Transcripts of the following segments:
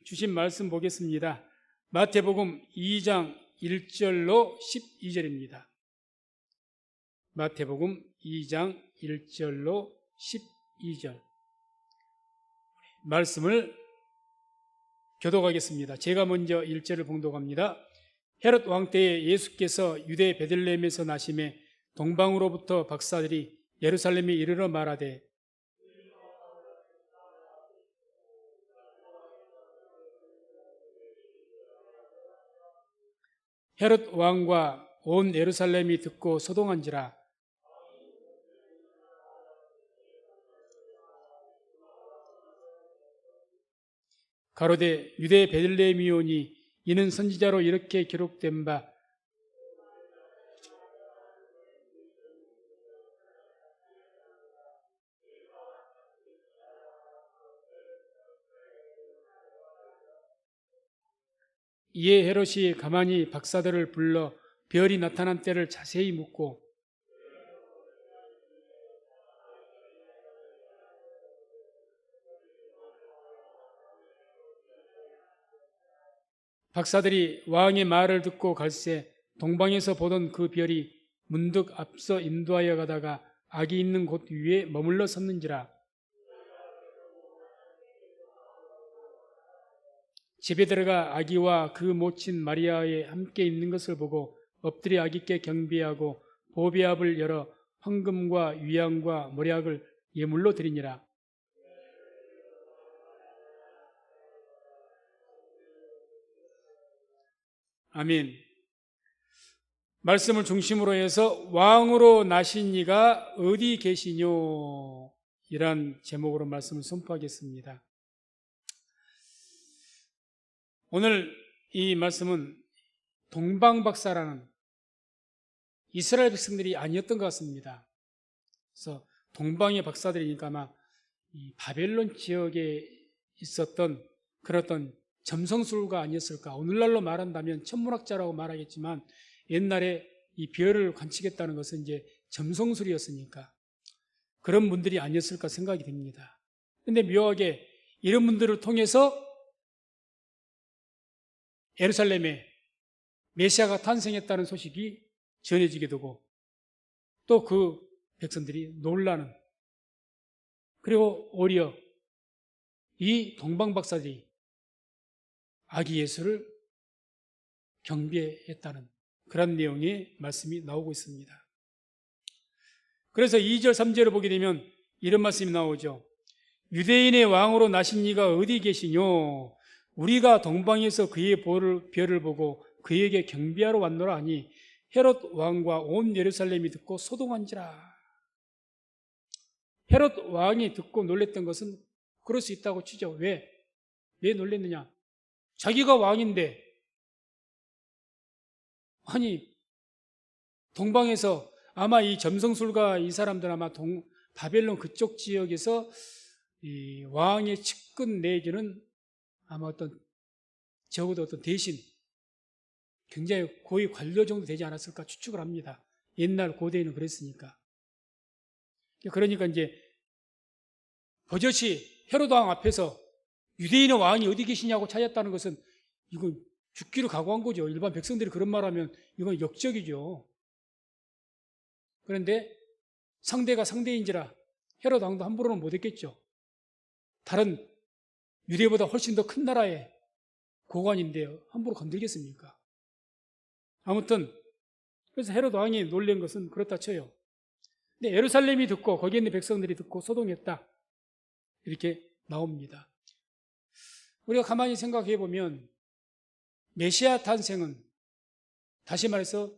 주신 말씀 보겠습니다. 마태복음 2장 1절로 12절입니다. 마태복음 2장 1절로 12절 말씀을 교독하겠습니다. 제가 먼저 1절을 봉독합니다. 헤롯 왕 때에 예수께서 유대 베들레헴에서 나심에 동방으로부터 박사들이 예루살렘에 이르러 말하되 헤롯 왕과 온 예루살렘이 듣고 소동한지라. 가로되 유대 베들레헴이오니 이는 선지자로 이렇게 기록된 바 이에 헤롯이 가만히 박사들을 불러 별이 나타난 때를 자세히 묻고 박사들이 왕의 말을 듣고 갈새 동방에서 보던 그 별이 문득 앞서 인도하여 가다가 아기 있는 곳 위에 머물러 섰는지라. 집에 들어가 아기와 그 모친 마리아에 함께 있는 것을 보고 엎드려 아기께 경배하고 보배압을 열어 황금과 위향과 모략을 예물로 드리니라. 아멘. 말씀을 중심으로 해서 왕으로 나신 이가 어디 계시뇨? 이란 제목으로 말씀을 선포하겠습니다. 오늘 이 말씀은 동방박사라는 이스라엘 백성들이 아니었던 것 같습니다. 그래서 동방의 박사들이니까 아마 이 바벨론 지역에 있었던 그런 어떤 점성술가 아니었을까. 오늘날로 말한다면 천문학자라고 말하겠지만 옛날에 이 별을 관측했다는 것은 이제 점성술이었으니까 그런 분들이 아니었을까 생각이 됩니다. 그런데 묘하게 이런 분들을 통해서 예루살렘에 메시아가 탄생했다는 소식이 전해지게 되고 또 그 백성들이 놀라는, 그리고 오히려 이 동방박사들이 아기 예수를 경배했다는 그런 내용의 말씀이 나오고 있습니다. 그래서 2절 3절을 보게 되면 이런 말씀이 나오죠. 유대인의 왕으로 나신 이가 어디 계시뇨? 우리가 동방에서 그의 별을 보고 그에게 경배하러 왔노라 하니 헤롯 왕과 온 예루살렘이 듣고 소동한지라. 헤롯 왕이 듣고 놀랬던 것은 그럴 수 있다고 치죠. 왜 놀랬느냐? 자기가 왕인데, 아니 동방에서 아마 이 점성술가 이 사람들 아마 바벨론 그쪽 지역에서 이 왕의 측근 내지는 아마 적어도 어떤 대신 굉장히 고위 관료 정도 되지 않았을까 추측을 합니다. 옛날 고대에는 그랬으니까. 그러니까 이제 버젓이 헤롯 왕 앞에서 유대인의 왕이 어디 계시냐고 찾았다는 것은 이건 죽기를 각오한 거죠. 일반 백성들이 그런 말하면 이건 역적이죠. 그런데 상대가 상대인지라 헤롯 왕도 함부로는 못했겠죠. 다른 유대보다 훨씬 더 큰 나라의 고관인데요, 함부로 건들겠습니까? 아무튼 그래서 헤롯 왕이 놀란 것은 그렇다 쳐요. 근데 예루살렘이 듣고 거기에 있는 백성들이 듣고 소동했다, 이렇게 나옵니다. 우리가 가만히 생각해 보면 메시아 탄생은 다시 말해서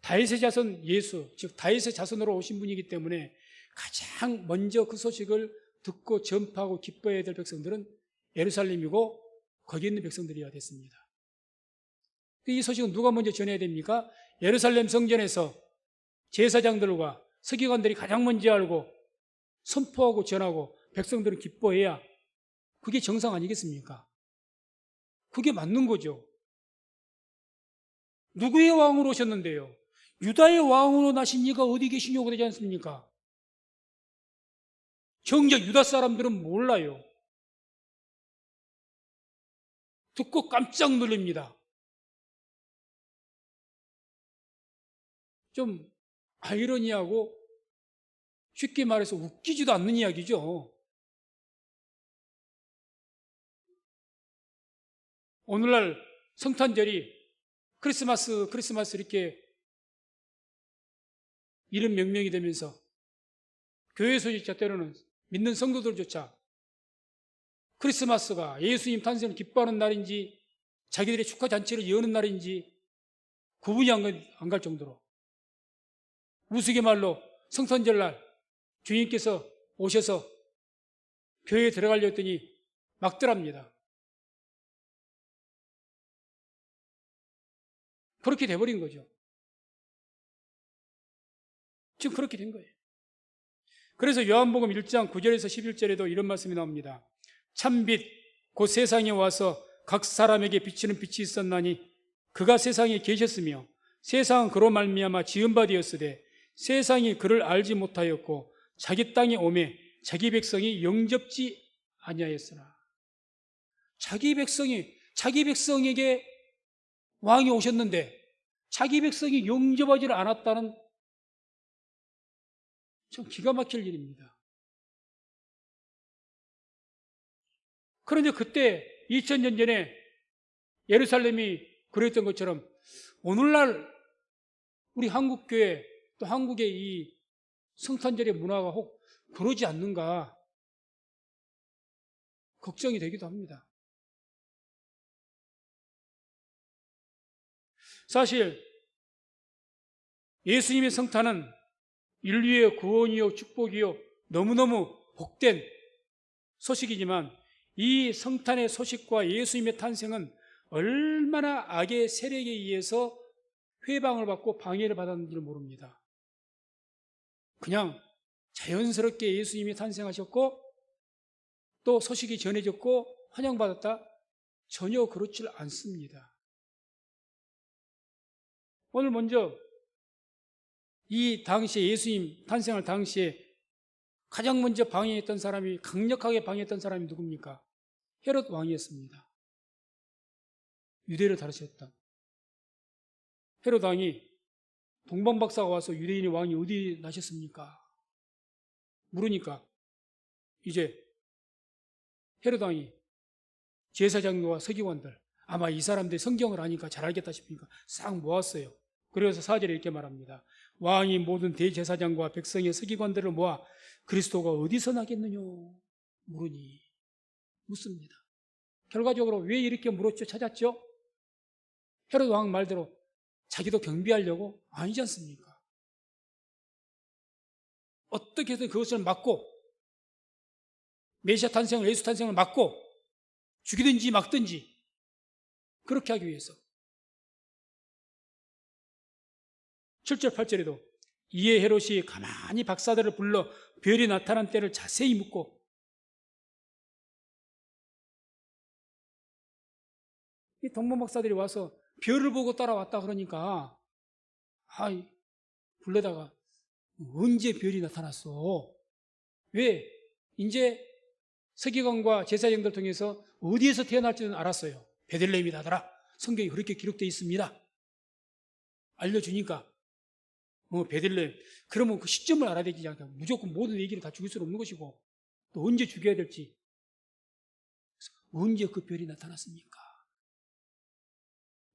다윗의 자손 예수, 즉 다윗의 자손으로 오신 분이기 때문에 가장 먼저 그 소식을 듣고 전파하고 기뻐해야 될 백성들은 예루살렘이고 거기에 있는 백성들이어야 됐습니다. 이 소식은 누가 먼저 전해야 됩니까? 예루살렘 성전에서 제사장들과 서기관들이 가장 먼저 알고 선포하고 전하고 백성들은 기뻐해야 그게 정상 아니겠습니까? 그게 맞는 거죠. 누구의 왕으로 오셨는데요? 유다의 왕으로 나신 이가 어디 계시냐고 되지 않습니까? 정작 유다 사람들은 몰라요. 듣고 깜짝 놀랍니다. 좀 아이러니하고 쉽게 말해서 웃기지도 않는 이야기죠. 오늘날 성탄절이 크리스마스 이렇게 이름 명명이 되면서 교회 소식자 때로는 믿는 성도들조차 크리스마스가 예수님 탄생을 기뻐하는 날인지 자기들의 축하 잔치를 여는 날인지 구분이 안 갈 정도로 우스갯말로 성탄절날 주님께서 오셔서 교회에 들어가려 했더니 막더랍니다. 그렇게 돼버린 거죠. 지금 그렇게 된 거예요. 그래서 요한복음 1장 9절에서 11절에도 이런 말씀이 나옵니다. 참빛 곧 세상에 와서 각 사람에게 비치는 빛이 있었나니 그가 세상에 계셨으며 세상은 그로 말미암아 지은 바 되었으되 세상이 그를 알지 못하였고 자기 땅에 오매 자기 백성이 영접지 아니하였으나 자기 백성에게 왕이 오셨는데 자기 백성이 영접하지를 않았다는 참 기가 막힐 일입니다. 그런데 그때 2000년 전에 예루살렘이 그랬던 것처럼 오늘날 우리 한국교회 또 한국의 이 성탄절의 문화가 혹 그러지 않는가 걱정이 되기도 합니다. 사실 예수님의 성탄은 인류의 구원이요 축복이요 너무너무 복된 소식이지만 이 성탄의 소식과 예수님의 탄생은 얼마나 악의 세력에 의해서 회방을 받고 방해를 받았는지를 모릅니다. 그냥 자연스럽게 예수님이 탄생하셨고 또 소식이 전해졌고 환영받았다? 전혀 그렇지 않습니다. 오늘 먼저 이 당시에 예수님 탄생할 당시에 가장 먼저 방해했던 사람이 강력하게 방해했던 사람이 누굽니까? 헤롯 왕이었습니다. 유대를 다루셨던 헤롯 왕이 동방박사가 와서 유대인의 왕이 어디 나셨습니까? 물으니까 이제 헤롯 왕이 제사장과 서기관들 아마 이 사람들이 성경을 아니까 잘 알겠다 싶으니까 싹 모았어요. 그래서 4절에 이렇게 말합니다. 왕이 모든 대제사장과 백성의 서기관들을 모아 그리스도가 어디서 나겠느냐 물으니 묻습니다. 결과적으로 왜 이렇게 물었죠? 찾았죠? 헤롯 왕 말대로 자기도 경비하려고? 아니지 않습니까? 어떻게 해서 그것을 막고 메시아 탄생을 예수 탄생을 막고 죽이든지 막든지 그렇게 하기 위해서 7절 8절에도 이에 헤롯이 가만히 박사들을 불러 별이 나타난 때를 자세히 묻고 이 동문 박사들이 와서 별을 보고 따라왔다 그러니까 불러다가 언제 별이 나타났어? 왜? 이제 서기관과 제사장들 통해서 어디에서 태어날지는 알았어요. 베들레헴이다더라. 성경이 그렇게 기록되어 있습니다. 알려주니까 베들레헴. 그러면 그 시점을 알아야 되지 않을까? 무조건 모든 얘기를 다 죽일 수는 없는 것이고 또 언제 죽여야 될지 언제 그 별이 나타났습니까?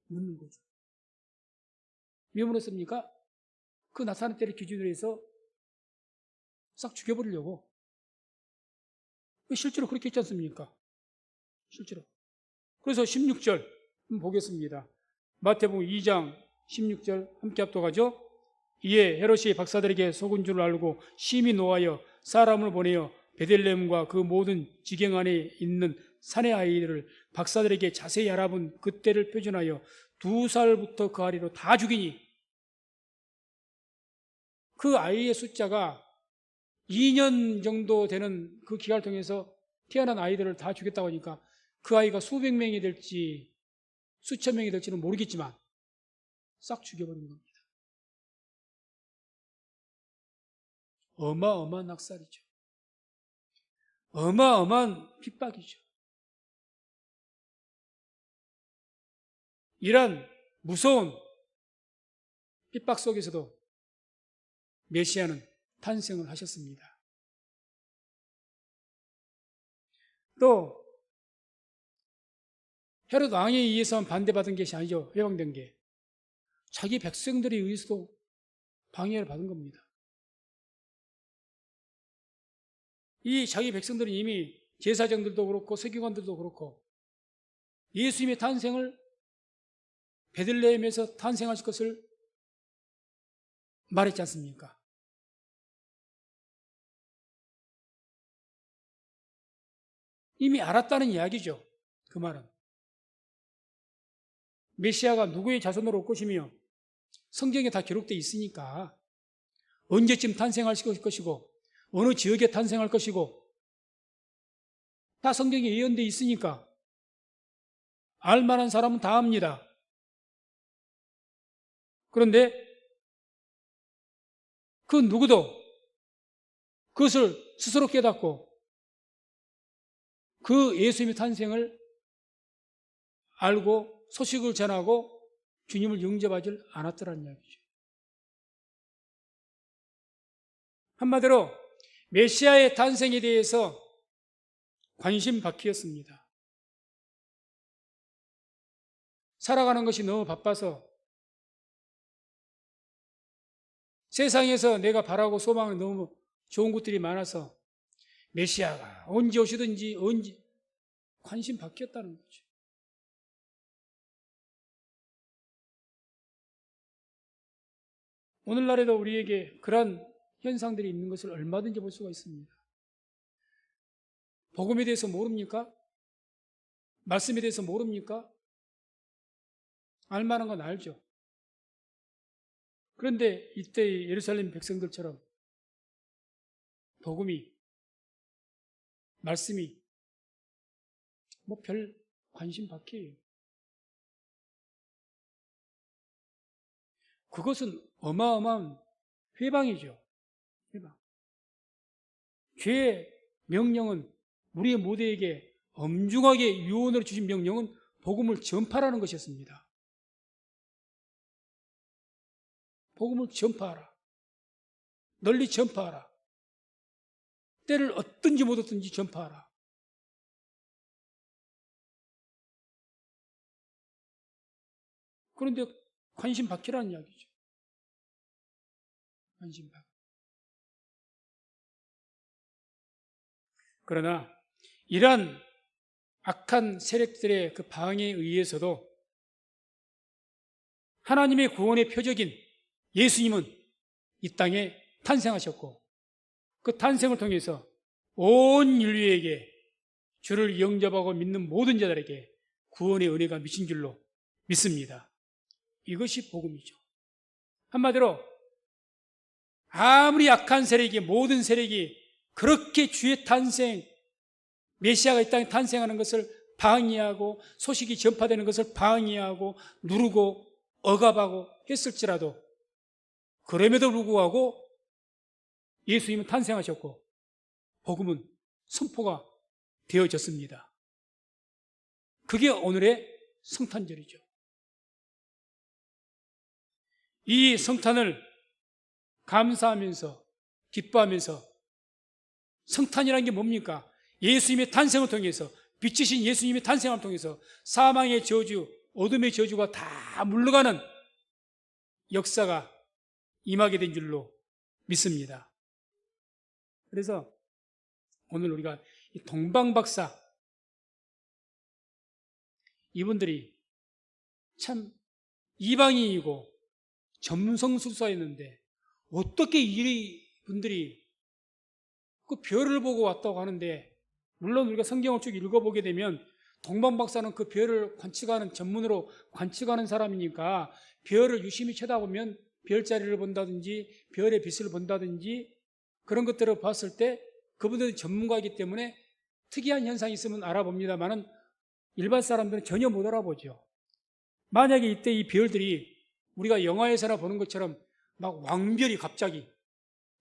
묻는 거죠. 왜 물었습니까? 그 나타난 때를 기준으로 해서 싹 죽여버리려고. 실제로 그렇게 했지 않습니까? 실제로. 그래서 16절 보겠습니다. 마태복음 2장 16절 함께 합독하죠. 이에 헤롯이 박사들에게 속은 줄 알고 심히 노하여 사람을 보내어 베들레헴과 그 모든 지경 안에 있는 사내 아이들을 박사들에게 자세히 알아본 그때를 표준하여 2살부터 그 아래로 다 죽이니 그 아이의 숫자가 2년 정도 되는 그 기간을 통해서 태어난 아이들을 다 죽였다고 하니까 그 아이가 수백 명이 될지 수천 명이 될지는 모르겠지만 싹 죽여버린 겁니다. 어마어마한 학살이죠. 어마어마한 핍박이죠. 이러한 무서운 핍박 속에서도 메시아는 탄생을 하셨습니다. 또 헤롯 왕에 의해서만 반대받은 것이 아니죠. 해방된 게 자기 백성들에 의해서도 방해를 받은 겁니다. 이 자기 백성들은 이미 제사장들도 그렇고 서기관들도 그렇고 예수님의 탄생을 베들레헴에서 탄생하실 것을 말했지 않습니까? 이미 알았다는 이야기죠. 그 말은 메시아가 누구의 자손으로 올 것이며 성경에 다 기록되어 있으니까 언제쯤 탄생할 것이고 어느 지역에 탄생할 것이고 다 성경에 예언되어 있으니까 알만한 사람은 다 압니다. 그런데 그 누구도 그것을 스스로 깨닫고 그 예수님의 탄생을 알고 소식을 전하고 주님을 영접하지 않았더라는 이야기죠. 한마디로 메시아의 탄생에 대해서 관심 바퀴였습니다. 살아가는 것이 너무 바빠서 세상에서 내가 바라고 소망이 너무 좋은 것들이 많아서 메시아가 언제 오시든지 언제 관심 바뀌었다는 거죠. 오늘날에도 우리에게 그러한 현상들이 있는 것을 얼마든지 볼 수가 있습니다. 복음에 대해서 모릅니까? 말씀에 대해서 모릅니까? 알만한 건 알죠. 그런데 이때 예루살렘 백성들처럼 복음이, 말씀이 뭐 별 관심 밖이에요. 그것은 어마어마한 회방이죠. 회방. 죄의 명령은 우리의 모두에게 엄중하게 유언으로 주신 명령은 복음을 전파라는 것이었습니다. 복음을 전파하라. 널리 전파하라. 때를 얻든지 못 얻든지 전파하라. 그런데 관심 받기라는 이야기죠. 관심 받기. 그러나 이러한 악한 세력들의 그 방해에 의해서도 하나님의 구원의 표적인 예수님은 이 땅에 탄생하셨고 그 탄생을 통해서 온 인류에게 주를 영접하고 믿는 모든 자들에게 구원의 은혜가 미친 줄로 믿습니다. 이것이 복음이죠. 한마디로 아무리 악한 세력이, 모든 세력이 그렇게 주의 탄생, 메시아가 이 땅에 탄생하는 것을 방해하고 소식이 전파되는 것을 방해하고 누르고 억압하고 했을지라도 그럼에도 불구하고 예수님은 탄생하셨고 복음은 선포가 되어졌습니다. 그게 오늘의 성탄절이죠. 이 성탄을 감사하면서 기뻐하면서 성탄이라는 게 뭡니까? 예수님의 탄생을 통해서 빛이신 예수님의 탄생을 통해서 사망의 저주, 어둠의 저주가 다 물러가는 역사가 임하게 된 줄로 믿습니다. 그래서 오늘 우리가 이 동방박사 이분들이 참 이방인이고 점성술사였는데 어떻게 이분들이 그 별을 보고 왔다고 하는데, 물론 우리가 성경을 쭉 읽어보게 되면 동방박사는 그 별을 관측하는, 전문으로 관측하는 사람이니까 별을 유심히 쳐다보면 별자리를 본다든지 별의 빛을 본다든지 그런 것들을 봤을 때 그분들은 전문가이기 때문에 특이한 현상이 있으면 알아봅니다만은 일반 사람들은 전혀 못 알아보죠. 만약에 이때 이 별들이 우리가 영화에서나 보는 것처럼 막 왕별이 갑자기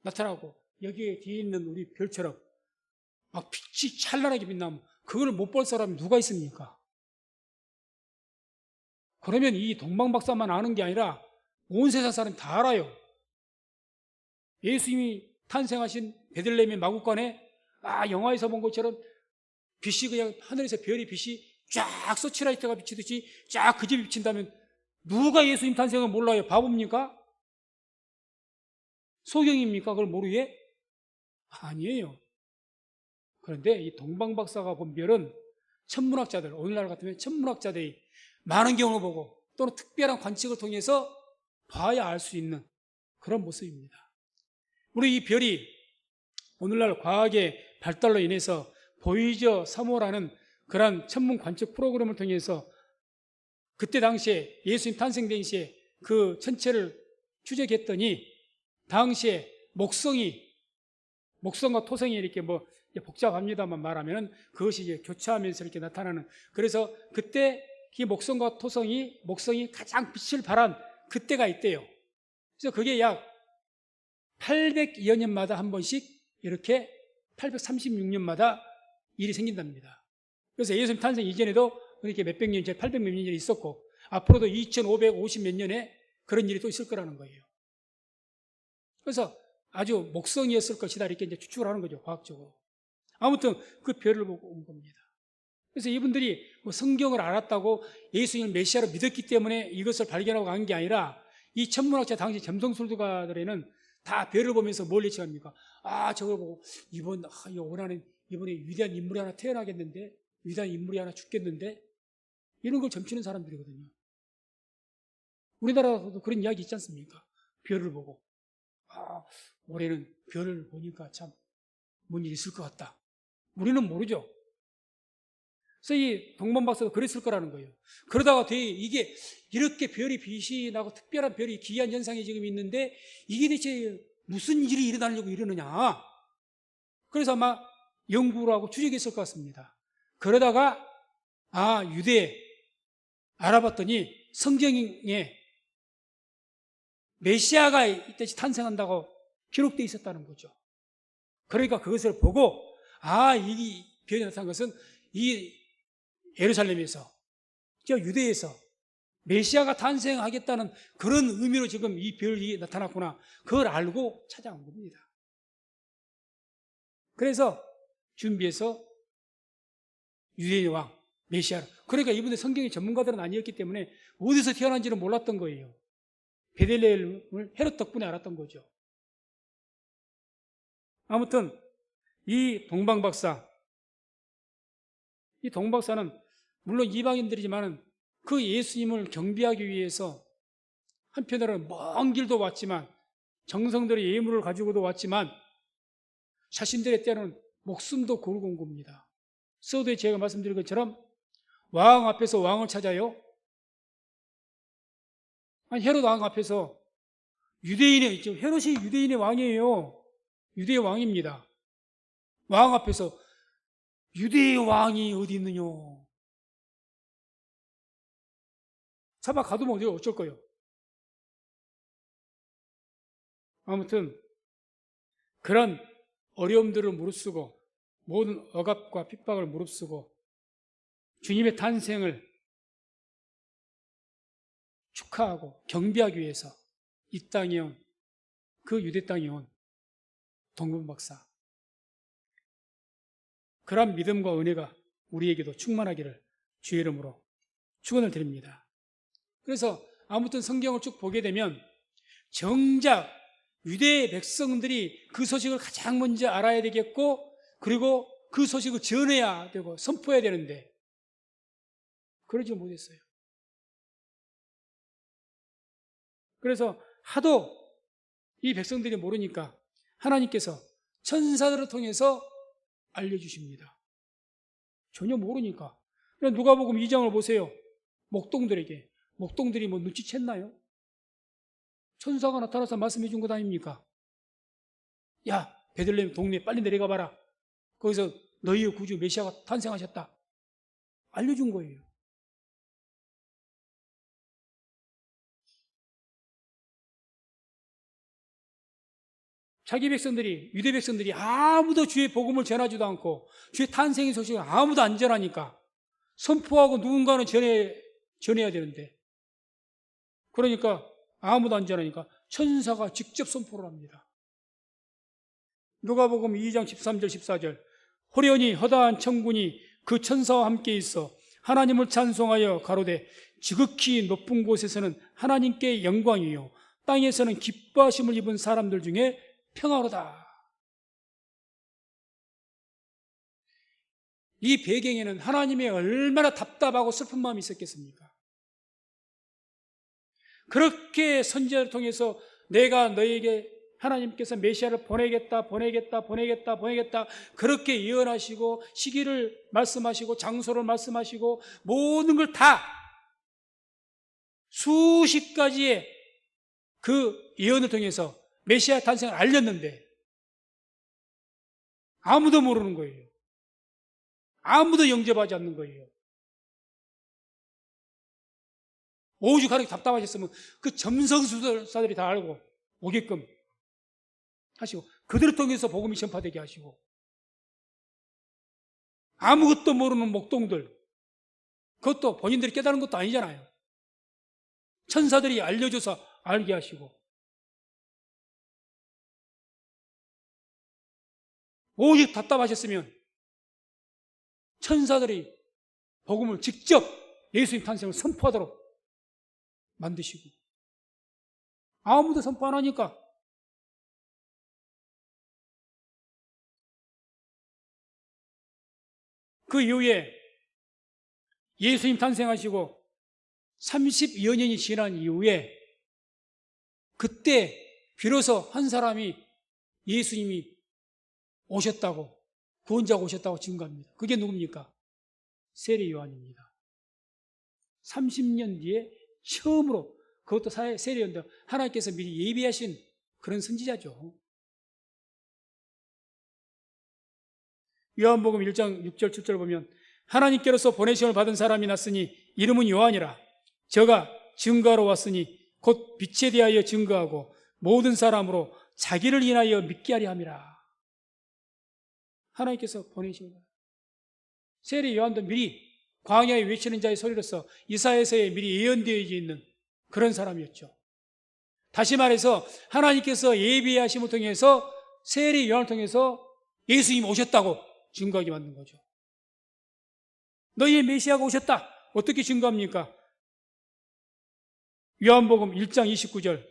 나타나고 여기에 뒤에 있는 우리 별처럼 막 빛이 찬란하게 빛나면 그걸 못 볼 사람이 누가 있습니까? 그러면 이 동방박사만 아는 게 아니라 온 세상 사람이 다 알아요. 예수님이 탄생하신 베들레헴의 마구간에 영화에서 본 것처럼 빛이 그냥 하늘에서 별이 빛이 쫙 서치라이트가 비치듯이 쫙 그 집이 비친다면 누가 예수님 탄생을 몰라요? 바보입니까? 소경입니까? 그걸 모르게? 아니에요. 그런데 이 동방박사가 본 별은 천문학자들, 오늘날 같으면 천문학자들이 많은 경험을 보고 또는 특별한 관측을 통해서 봐야 알 수 있는 그런 모습입니다. 우리 이 별이 오늘날 과학의 발달로 인해서 보이저 3호라는 그런 천문 관측 프로그램을 통해서 그때 당시에 예수님 탄생 당시에 그 천체를 추적했더니 당시에 목성과 토성이 이렇게 복잡합니다만 말하면 그것이 이제 교차하면서 이렇게 나타나는, 그래서 그때 이 목성과 목성이 가장 빛을 발한 그때가 있대요. 그래서 그게 약 802여 년마다 한 번씩 이렇게 836년마다 일이 생긴답니다. 그래서 예수님 탄생 이전에도 이렇게 몇백 년, 이제 800 몇 년이 있었고 앞으로도 2550 몇 년에 그런 일이 또 있을 거라는 거예요. 그래서 아주 목성이었을 것이다 이렇게 이제 추측을 하는 거죠, 과학적으로. 아무튼 그 별을 보고 온 겁니다. 그래서 이분들이 성경을 알았다고 예수님을 메시아로 믿었기 때문에 이것을 발견하고 간 게 아니라 이 천문학자 당시 점성술가들에는 다 별을 보면서 뭘 예측합니까? 저걸 보고 이번에 위대한 인물이 하나 태어나겠는데, 위대한 인물이 하나 죽겠는데, 이런 걸 점치는 사람들이거든요. 우리나라에서도 그런 이야기 있지 않습니까? 별을 보고 올해는 별을 보니까 참 뭔 일이 있을 것 같다. 우리는 모르죠. 그래서 이 동방박사도 그랬을 거라는 거예요. 그러다가 이게 이렇게 별이 빛이 나고 특별한 별이 기이한 현상이 지금 있는데 이게 대체 무슨 일이 일어나려고 이러느냐. 그래서 아마 연구를 하고 추적했을 것 같습니다. 그러다가 유대에 알아봤더니 성경에 메시아가 이때 탄생한다고 기록되어 있었다는 거죠. 그러니까 그것을 보고 이 별이 나타난 것은 이 예루살렘에서, 유대에서 메시아가 탄생하겠다는 그런 의미로 지금 이 별이 나타났구나. 그걸 알고 찾아온 겁니다. 그래서 준비해서 유대의 왕, 메시아를. 그러니까 이분들 성경의 전문가들은 아니었기 때문에 어디서 태어난지는 몰랐던 거예요. 베들레헴을 헤롯 덕분에 알았던 거죠. 아무튼 이 동방박사는 물론 이방인들이지만 그 예수님을 경배하기 위해서 한편으로는 먼 길도 왔지만, 정성들의 예물을 가지고도 왔지만 자신들의 때는 목숨도 걸고 온 겁니다. 서두에 제가 말씀드린 것처럼 왕 앞에서 왕을 찾아요. 헤롯 왕 앞에서 헤롯이 유대인의 왕이에요. 유대의 왕입니다. 왕 앞에서 유대의 왕이 어디 있느냐. 잡아 가두면 어쩔 거예요. 아무튼 그런 어려움들을 무릅쓰고 모든 억압과 핍박을 무릅쓰고 주님의 탄생을 축하하고 경배하기 위해서 이 땅에 온, 그 유대 땅에 온 동방박사, 그런 믿음과 은혜가 우리에게도 충만하기를 주의 이름으로 축원을 드립니다. 그래서 아무튼 성경을 쭉 보게 되면 정작 유대의 백성들이 그 소식을 가장 먼저 알아야 되겠고, 그리고 그 소식을 전해야 되고 선포해야 되는데 그러지 못했어요. 그래서 하도 이 백성들이 모르니까 하나님께서 천사들을 통해서 알려주십니다. 전혀 모르니까. 누가복음 2장을 보세요. 목동들이 눈치챘나요? 천사가 나타나서 말씀해 준 것 아닙니까? 야, 베들레헴 동네에 빨리 내려가 봐라. 거기서 너희의 구주 메시아가 탄생하셨다. 알려준 거예요. 자기 백성들이, 유대 백성들이 아무도 주의 복음을 전하지도 않고 주의 탄생의 소식을 아무도 안 전하니까 선포하고 누군가는 전해야 되는데 그러니까 아무도 안 전하니까 천사가 직접 선포를 합니다. 누가복음 2장 13절 14절 호련히 허다한 천군이 그 천사와 함께 있어 하나님을 찬송하여 가로되 지극히 높은 곳에서는 하나님께 영광이요 땅에서는 기뻐하심을 입은 사람들 중에 평화로다. 이 배경에는 하나님의 얼마나 답답하고 슬픈 마음이 있었겠습니까? 그렇게 선지자를 통해서 내가 너에게 하나님께서 메시아를 보내겠다 그렇게 예언하시고 시기를 말씀하시고 장소를 말씀하시고 모든 걸 다 수십 가지의 그 예언을 통해서 메시아 탄생을 알렸는데 아무도 모르는 거예요. 아무도 영접하지 않는 거예요. 오죽 하나님 답답하셨으면 그 점성술사들이 다 알고 오게끔 하시고 그들을 통해서 복음이 전파되게 하시고 아무것도 모르는 목동들 그것도 본인들이 깨달은 것도 아니잖아요. 천사들이 알려줘서 알게 하시고 오직 답답하셨으면 천사들이 복음을 직접 예수님 탄생을 선포하도록 만드시고 아무도 선포 안 하니까 그 이후에 예수님 탄생하시고 30여 년이 지난 이후에 그때 비로소 한 사람이 예수님이 오셨다고 구원자가 오셨다고 증거합니다. 그게 누굽니까? 세례 요한입니다. 30년 뒤에 처음으로 그것도 세례 요한인데 하나님께서 미리 예비하신 그런 선지자죠. 요한복음 1장 6절 7절 보면 하나님께로서 보내심을 받은 사람이 났으니 이름은 요한이라 저가 증거하러 왔으니 곧 빛에 대하여 증거하고 모든 사람으로 자기를 인하여 믿게 하려 함이라. 하나님께서 보내신 거예요. 세례 요한도 미리 광야에 외치는 자의 소리로서 이사야서에 미리 예언되어 있는 그런 사람이었죠. 다시 말해서 하나님께서 예비하심을 통해서 세례 요한을 통해서 예수님이 오셨다고 증거하게 만든 거죠. 너희의 메시아가 오셨다. 어떻게 증거합니까? 요한복음 1장 29절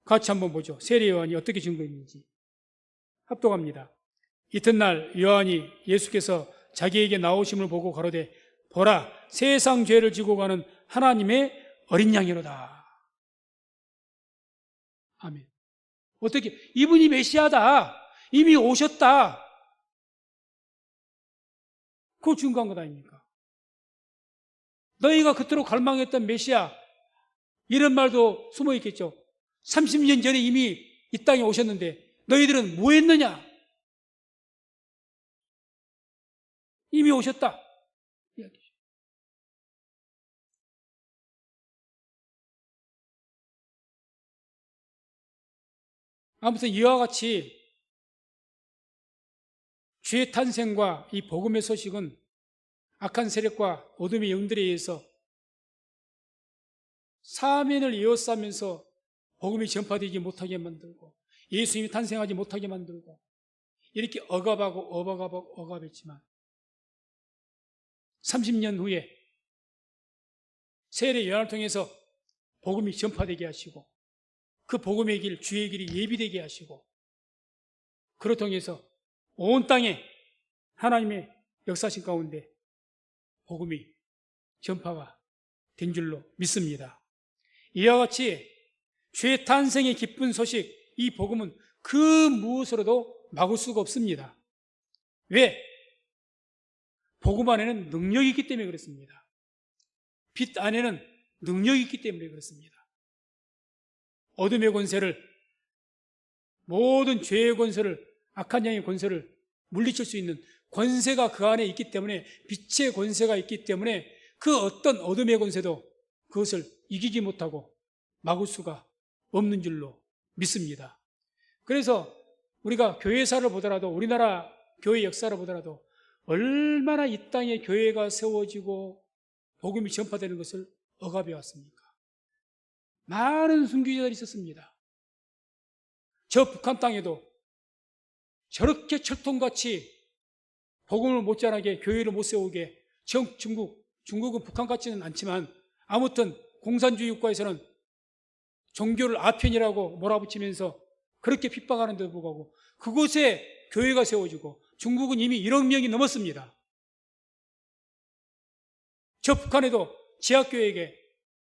같이 한번 보죠. 세례 요한이 어떻게 증거했는지 합독합니다. 이튿날 요한이 예수께서 자기에게 나오심을 보고 가로되 보라 세상 죄를 지고 가는 하나님의 어린 양이로다. 아멘. 어떻게 이분이 메시아다. 이미 오셨다. 그거 증거한 것 아닙니까? 너희가 그토록 갈망했던 메시아 이런 말도 숨어 있겠죠. 30년 전에 이미 이 땅에 오셨는데 너희들은 뭐 했느냐? 이미 오셨다. 아무튼 이와 같이 죄의 탄생과 이 복음의 소식은 악한 세력과 어둠의 영들에 의해서 사면을 에워싸면서 복음이 전파되지 못하게 만들고 예수님이 탄생하지 못하게 만들고 이렇게 억압했지만 30년 후에 세례 요한을 통해서 복음이 전파되게 하시고 그 복음의 길, 주의 길이 예비되게 하시고 그를 통해서 온 땅에 하나님의 역사신 가운데 복음이 전파가 된 줄로 믿습니다. 이와 같이 죄 탄생의 기쁜 소식, 이 복음은 그 무엇으로도 막을 수가 없습니다. 왜? 복음 안에는 능력이 있기 때문에 그렇습니다. 빛 안에는 능력이 있기 때문에 그렇습니다. 어둠의 권세를, 모든 죄의 권세를, 악한 영의 권세를 물리칠 수 있는 권세가 그 안에 있기 때문에, 빛의 권세가 있기 때문에 그 어떤 어둠의 권세도 그것을 이기지 못하고 막을 수가 없는 줄로 믿습니다. 그래서 우리가 교회사를 보더라도, 우리나라 교회 역사를 보더라도 얼마나 이 땅에 교회가 세워지고 복음이 전파되는 것을 억압해 왔습니까? 많은 순교자들이 있었습니다. 저 북한 땅에도 저렇게 철통같이 복음을 못자라게 교회를 못 세우게 중국은 북한 같지는 않지만 아무튼 공산주의 국가에서는 종교를 아편이라고 몰아붙이면서 그렇게 핍박하는 데도 불구하고 그곳에 교회가 세워지고 중국은 이미 1억 명이 넘었습니다. 저 북한에도 지하교회에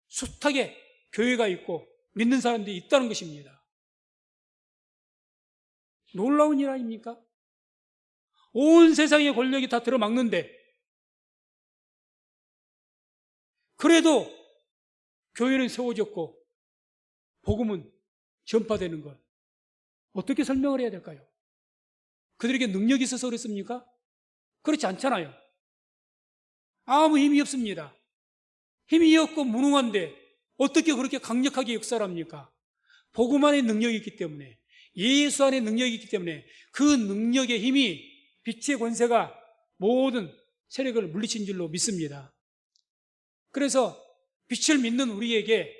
숱하게 교회가 있고 믿는 사람들이 있다는 것입니다. 놀라운 일 아닙니까? 온 세상의 권력이 다 들어막는데 그래도 교회는 세워졌고 복음은 전파되는 것, 어떻게 설명을 해야 될까요? 그들에게 능력이 있어서 그랬습니까? 그렇지 않잖아요. 아무 힘이 없습니다. 힘이 없고 무능한데 어떻게 그렇게 강력하게 역사를 합니까? 복음 안에 능력이 있기 때문에, 예수 안에 능력이 있기 때문에 그 능력의 힘이, 빛의 권세가 모든 세력을 물리친 줄로 믿습니다. 그래서 빛을 믿는 우리에게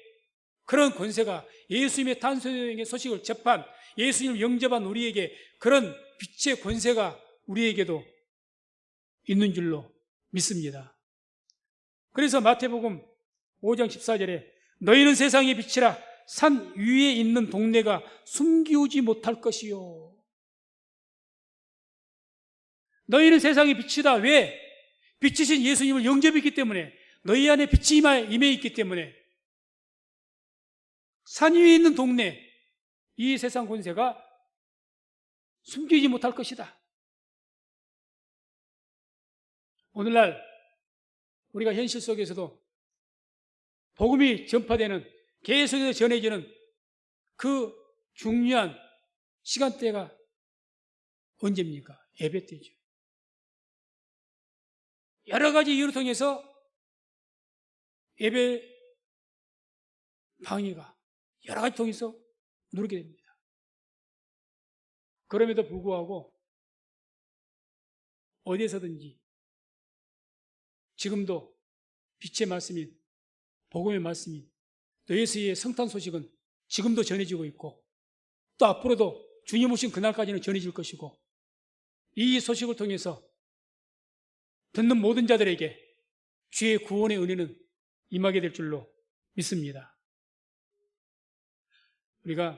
그런 권세가, 예수님의 탄생의 소식을 접한, 예수님을 영접한 우리에게 그런 빛의 권세가 우리에게도 있는 줄로 믿습니다. 그래서 마태복음 5장 14절에 너희는 세상의 빛이라 산 위에 있는 동네가 숨기우지 못할 것이요. 너희는 세상의 빛이다. 왜? 빛이신 예수님을 영접했기 때문에, 너희 안에 빛이 임해 있기 때문에 산 위에 있는 동네, 이 세상 권세가 숨기지 못할 것이다. 오늘날 우리가 현실 속에서도 복음이 전파되는, 계속해서 전해지는 그 중요한 시간대가 언제입니까? 예배 때죠. 여러 가지 이유를 통해서 예배 방해가 여러 가지 통해서 누르게 됩니다. 그럼에도 불구하고 어디에서든지 지금도 빛의 말씀인, 복음의 말씀인 또 예수의 성탄 소식은 지금도 전해지고 있고 또 앞으로도 주님 오신 그날까지는 전해질 것이고, 이 소식을 통해서 듣는 모든 자들에게 주의 구원의 은혜는 임하게 될 줄로 믿습니다. 우리가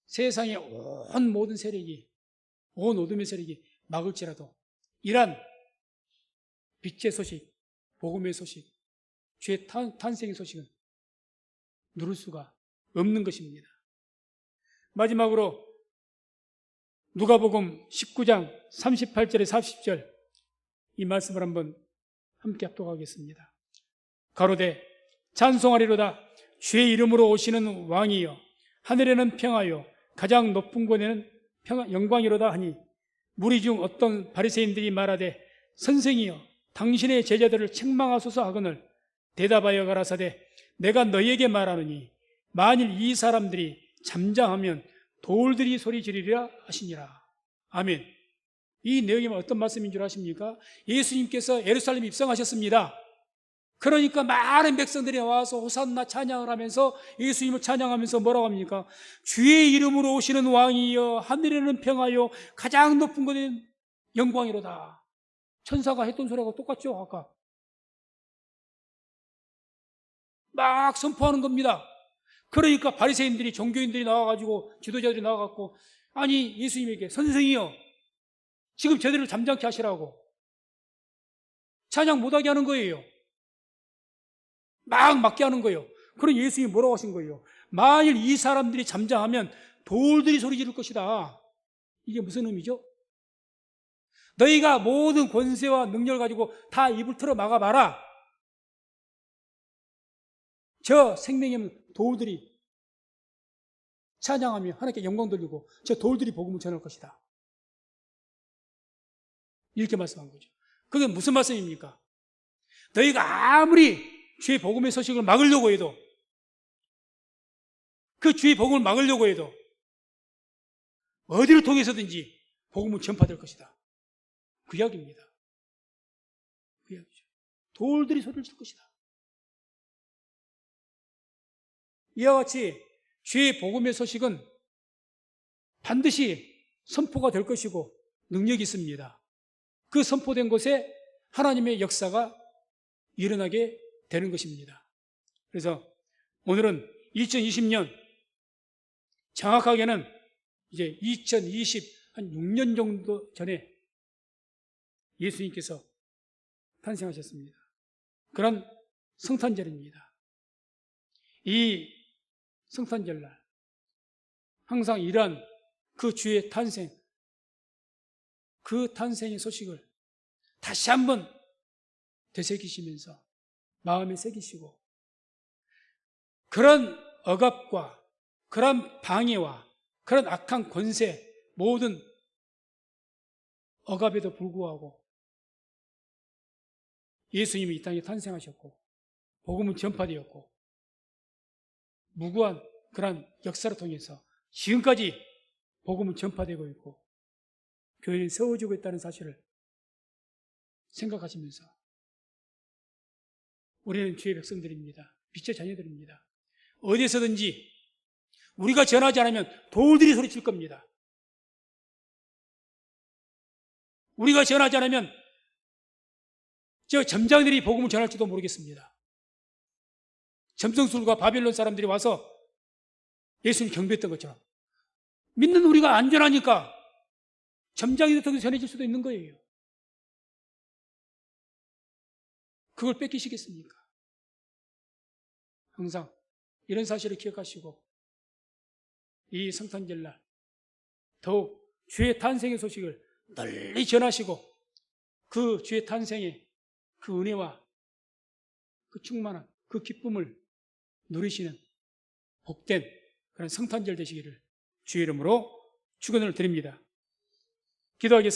세상의 온 모든 세력이, 온 어둠의 세력이 막을지라도 이러한 빛의 소식, 복음의 소식, 주의 탄생의 소식은 누를 수가 없는 것입니다. 마지막으로 누가복음 19장 38절에 40절 이 말씀을 한번 함께 합독하겠습니다. 가로되 찬송하리로다 주의 이름으로 오시는 왕이여, 하늘에는 평화요 가장 높은 곳에는 영광이로다 하니, 무리 중 어떤 바리새인들이 말하되 선생이여 당신의 제자들을 책망하소서 하거늘 대답하여 가라사대 내가 너희에게 말하노니 만일 이 사람들이 잠잠하면 돌들이 소리 지르리라 하시니라. 아멘. 이 내용이 어떤 말씀인 줄 아십니까? 예수님께서 예루살렘에 입성하셨습니다. 그러니까 많은 백성들이 와서 호산나 찬양을 하면서 예수님을 찬양하면서 뭐라고 합니까? 주의 이름으로 오시는 왕이여, 하늘에는 평화요 가장 높은 곳에는 영광이로다. 천사가 했던 소리하고 똑같죠. 아까 막 선포하는 겁니다. 그러니까 바리새인들이, 종교인들이 나와가지고, 지도자들이 나와갖고, 아니 예수님에게 선생이여 지금 저들을 잠잠케 하시라고 찬양 못하게 하는 거예요. 막 맞게 하는 거예요. 그럼 예수님이 뭐라고 하신 거예요? 만일 이 사람들이 잠잠하면 돌들이 소리 지를 것이다. 이게 무슨 의미죠? 너희가 모든 권세와 능력을 가지고 다 입을 틀어 막아봐라. 저 생명이 없는 돌들이 찬양하며 하나님께 영광 돌리고 저 돌들이 복음을 전할 것이다. 이렇게 말씀한 거죠. 그게 무슨 말씀입니까? 너희가 아무리 주의 복음의 소식을 막으려고 해도, 그 주의 복음을 막으려고 해도 어디를 통해서든지 복음은 전파될 것이다. 그 이야기입니다. 그 이야기죠. 돌들이 소리를 칠 것이다. 이와 같이 주의 복음의 소식은 반드시 선포가 될 것이고 능력이 있습니다. 그 선포된 곳에 하나님의 역사가 일어나게 되는 것입니다. 그래서 오늘은 2020년, 정확하게는 이제 2026년 정도 전에 예수님께서 탄생하셨습니다. 그런 성탄절입니다. 이 성탄절날 항상 이러한 그 주의 탄생, 그 탄생의 소식을 다시 한번 되새기시면서 마음에 새기시고, 그런 억압과 그런 방해와 그런 악한 권세, 모든 억압에도 불구하고 예수님이 이 땅에 탄생하셨고 복음은 전파되었고 무고한 그런 역사를 통해서 지금까지 복음은 전파되고 있고 교회는 세워지고 있다는 사실을 생각하시면서 우리는 주의 백성들입니다. 빛의 자녀들입니다. 어디에서든지 우리가 전하지 않으면 돌들이 소리칠 겁니다. 우리가 전하지 않으면 저 점장들이 복음을 전할지도 모르겠습니다. 점성술과 바빌론 사람들이 와서 예수님 경배했던 것처럼 믿는 우리가 안전하니까 점장이 통해서 전해질 수도 있는 거예요. 그걸 뺏기시겠습니까? 항상 이런 사실을 기억하시고 이 성탄절날 더욱 주의 탄생의 소식을 널리 전하시고 그 주의 탄생의 그 은혜와 그 충만한 그 기쁨을 누리시는 복된 그런 성탄절 되시기를 주의 이름으로 축원을 드립니다. 기도하겠습니다.